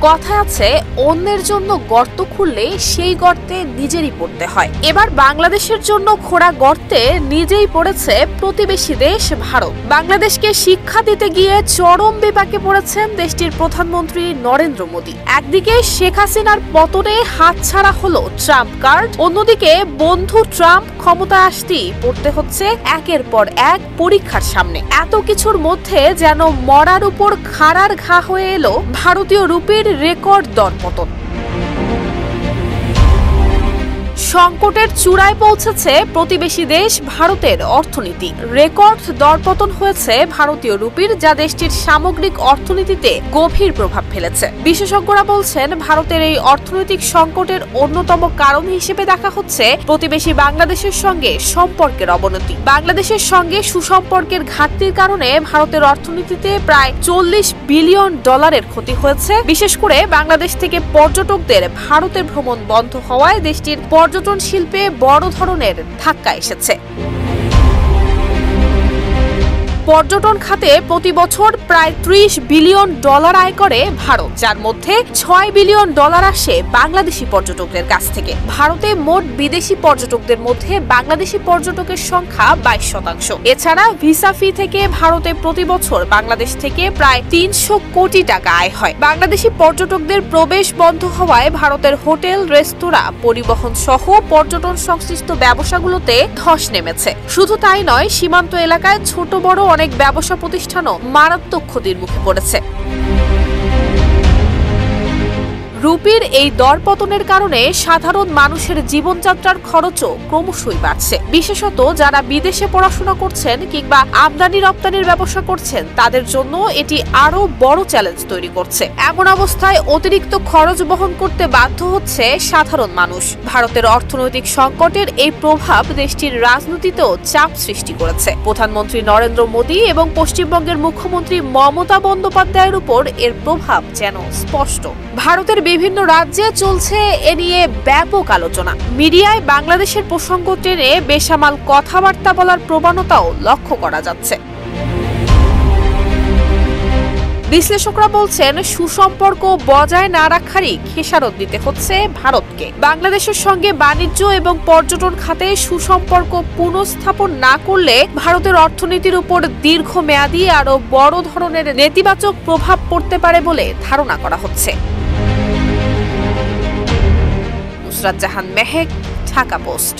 কথা আছে, অন্যের জন্য গর্ত খুললে সেই গর্তে নিজেরই পড়তে হয়। এবার বাংলাদেশের জন্য খোঁড়া গর্তে নিজেই পড়েছে প্রতিবেশী দেশ ভারত। বাংলাদেশকে শিক্ষা দিতে গিয়ে চরম বিপাকে পড়েছেন দেশটির প্রধানমন্ত্রী নরেন্দ্র মোদী। একদিকে শেখ হাসিনার পতনে হাতছাড়া হলো ট্রাম্প কার্ড, অন্যদিকে বন্ধু ট্রাম্প ক্ষমতায় আসতেই পড়তে হচ্ছে একের পর এক পরীক্ষার সামনে। এত কিছুর মধ্যে যেন মরার উপর খাড়ার ঘা হয়ে এলো ভারতীয় রুপির রেকর্ড দরপতন। সংকটের চূড়ায় পৌঁছেছে প্রতিবেশী দেশ ভারতের অর্থনীতি। রেকর্ড দরপতন হয়েছে ভারতীয় রুপির, যা দেশটির সামগ্রিক অর্থনীতিতে গভীর প্রভাব ফেলেছে। বিশেষজ্ঞরা বলছেন, ভারতের এই অর্থনৈতিক সংকটের অন্যতম কারণ হিসেবে দেখা হচ্ছে প্রতিবেশী বাংলাদেশের সঙ্গে সম্পর্কের অবনতি। বাংলাদেশের সঙ্গে সুসম্পর্কের ঘাটতির কারণে ভারতের অর্থনীতিতে প্রায় $40 বিলিয়ন ক্ষতি হয়েছে। বিশেষ করে বাংলাদেশ থেকে পর্যটকদের ভারতে ভ্রমণ বন্ধ হওয়ায় দেশটির পর্যটন শিল্পে বড় ধরনের ধাক্কা এসেছে। পর্যটন খাতে প্রতি বছর প্রায় $30 বিলিয়ন আয় করে ভারত, যার মধ্যে $6 বিলিয়ন আসে বাংলাদেশি পর্যটকদের কাছ থেকে। ভারতে মোট বিদেশি পর্যটকদের মধ্যে বাংলাদেশি পর্যটকের সংখ্যা 22%। এছাড়া ভিসা ফি থেকে ভারতে প্রতি বছর বাংলাদেশ থেকে প্রায় $300 কোটি আয় হয়। বাংলাদেশি পর্যটকদের প্রবেশ বন্ধ হওয়ায় ভারতের হোটেল, রেস্তোরাঁ, পরিবহন সহ পর্যটন সংশ্লিষ্ট ব্যবসাগুলোতে ধস নেমেছে। শুধু তাই নয়, সীমান্ত এলাকায় ছোট বড় অনেক ব্যবসা প্রতিষ্ঠানও মারাত্মক ক্ষতির মুখে পড়েছে। রুপির এই দরপতনের কারণে সাধারণ মানুষের জীবনযাত্রার খরচও ক্রমশই বাড়ছে। বিশেষত যারা বিদেশে পড়াশোনা করছেন কিংবা আমদানি রপ্তানির ব্যবসা করছেন, তাদের জন্য এটি আরো বড় চ্যালেঞ্জ তৈরি করছে। এমন অবস্থায় অতিরিক্ত খরচ বহন করতে বাধ্য হচ্ছে সাধারণ মানুষ। ভারতের অর্থনৈতিক সংকটের এই প্রভাব দেশটির রাজনীতিতেও চাপ সৃষ্টি করেছে। প্রধানমন্ত্রী নরেন্দ্র মোদী এবং পশ্চিমবঙ্গের মুখ্যমন্ত্রী মমতা বন্দ্যোপাধ্যায়ের উপর এর প্রভাব যেন স্পষ্ট। ভারতের বিভিন্ন রাজ্যে চলছে এ নিয়ে ব্যাপক আলোচনা। মিডিয়ায় বাংলাদেশের প্রসঙ্গ টেনে বেসামাল কথাবার্তা বলার প্রবণতাও লক্ষ্য করা যাচ্ছে। বিশ্লেষকরা বলছেন, সুসম্পর্ক বজায় না রাখারই খেসারত দিতে হচ্ছে ভারতকে। বাংলাদেশের সঙ্গে বাণিজ্য এবং পর্যটন খাতে সুসম্পর্ক পুনঃস্থাপন না করলে ভারতের অর্থনীতির উপর দীর্ঘমেয়াদী আরো বড় ধরনের নেতিবাচক প্রভাব পড়তে পারে বলে ধারণা করা হচ্ছে। নুসরাত জাহান মেহেক, ঢাকা পোস্ট।